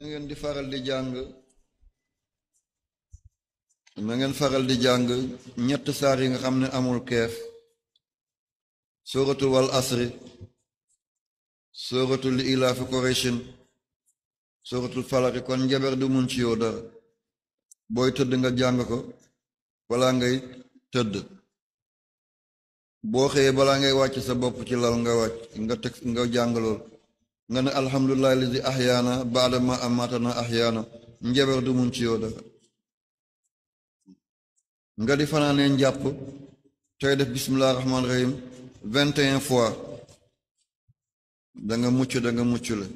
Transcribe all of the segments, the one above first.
ngeen di faral di jàng na ngeen faral di jàng ñett saar yi nga xam ne amul keef suratul wal asri suratul li ilaafi Qurayshin suratul falaki kon njaber du mun ci yow dara booy tëdd nga jàng ko balaa ngay tëdd boo xëyee balaa ngay wàcc sa bopp ci lal nga wàcc nga teg nga jàng lool nga ne alhamdulillahi lazi ahyaana ba'da ma amatana ahyaana njaber du mun ci yow dara nga di fanaanee njàpp tey def bismillah rahmaan rahim 21 fois da nga mucc le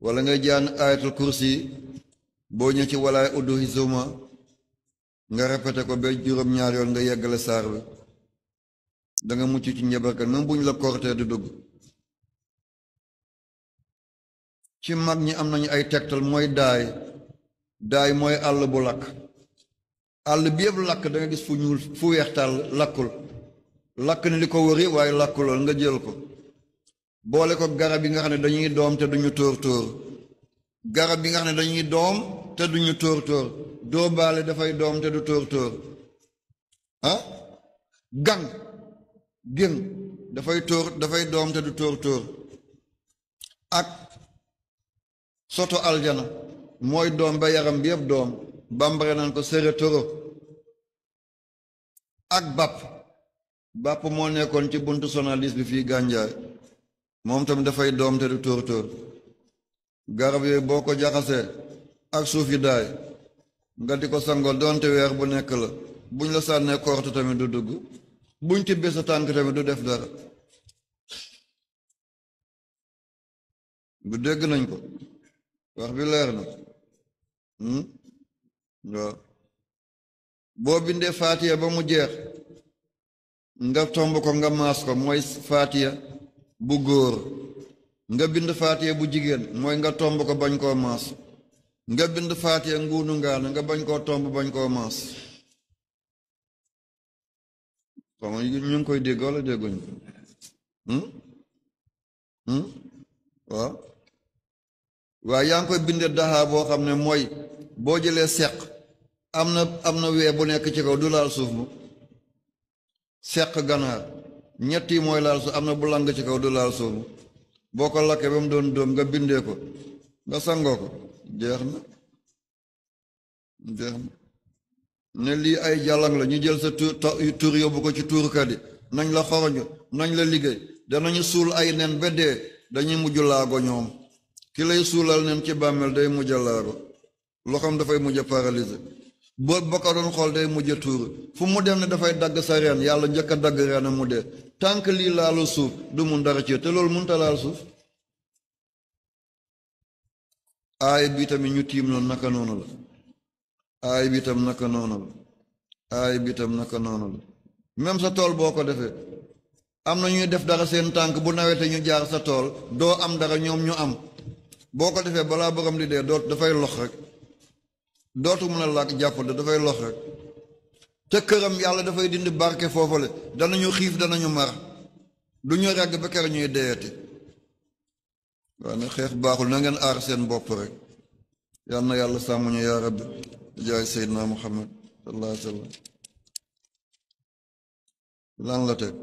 wala ngay jaan ayatul kursi boo ñëw ci walaay uddu hisuma nga répété ko ba juróom-ñaar yoon nga yeggale saar bi da nga mucc ci njabarkat même buñ la kortee du dugg ci mag ñi am nañu ay tegtal mooy daay mooy àll bu lakk àll bi yëpp lakk da nga gis fu ñuul fu weex tàll lakkul lakk ni li ko wëri waaye lakkulool nga jël ko boole ko garab yi nga xam ne dañuy doom te duñu tóor garab yi nga xam ne dañuy doom te duñu tóor doo baale dafay doom te du tóor ah gën dafay doom te du tóor ak soto aljana mooy doom ba yaram bi yëpp doom bambare naan ko sere toro ak bàpp moo nekkoon ci buntu sonalis bi fii gànjaay moom tamit dafay doom te du tóor garab yooyu boo ko jaxasee ak suuf yi daay nga di ko sangoo doonte weer bu nekk la buñ la sànnee korte tamit du dugg buñ tibbee sa tànk tamit du def dara bu dégg nañ ko wax bi leer na waaw boo bindee faatiya ba mu jeex nga tomb ko nga maas ko mooy faatiya bu góor nga bind faatiya bu jigéen mooy nga tomb ko bañ koo maas nga bind faatiya nguunu ngaana nga bañ koo tomb bañ koo maas xam nga ñu ngi koy dégg wala dégguñ ko waaw waaye yaa ngi koy bindee daxaa boo xam ne mooy boo jëlee seq am na wee bu nekk ci kaw du laal suuf mu seq ganaar ñetti mooy laal suuf am na bu lang ci kaw du laal suuf mu boo ko lakkee ba mu doon dóom nga bindee ko nga sangoo ko jeex na ne lii ay jàllang la ñu jël sa tur yóbbu ko ci tuurkat yi nañ la xoroñu nañ la liggéey danañu suul ay nen ba dee dañuy mujj laago ñoom ki lay suulal nen ci bàmmeel day mujj laago loxoom dafay mujj paralysé boo ba ko doon xool day mujj tuur fu mu dem ne dafay dagg sa reen yàlla njëkk a dagg reen mu dee tànk lii laalu suuf du mun dara ci te loolu munta laal suuf aay bi tamit ñu tiim noonu naka noonu la aay bi tam naka noonu la aay bi tam naka noonu la même sa tool boo ko defee am na ñuy def dara seen tànk bu nawete ñu jaar sa tool doo am dara ñoom ñu am boo ko defee balaa borom di dee dafay lox rek dootu mën a làkk jàpp dafay lox rek te këram yàlla dafay dindi barke foofale danañu xiif danañu mar du ñu regg ba kër ñuy deyati waaye nag xeex baaxul na ngeen aar seen bopp rek yal na yàlla sàmm ñu yaa rabbi jaay seydina muhammad sallallahu alayhi wa sallam lan la teg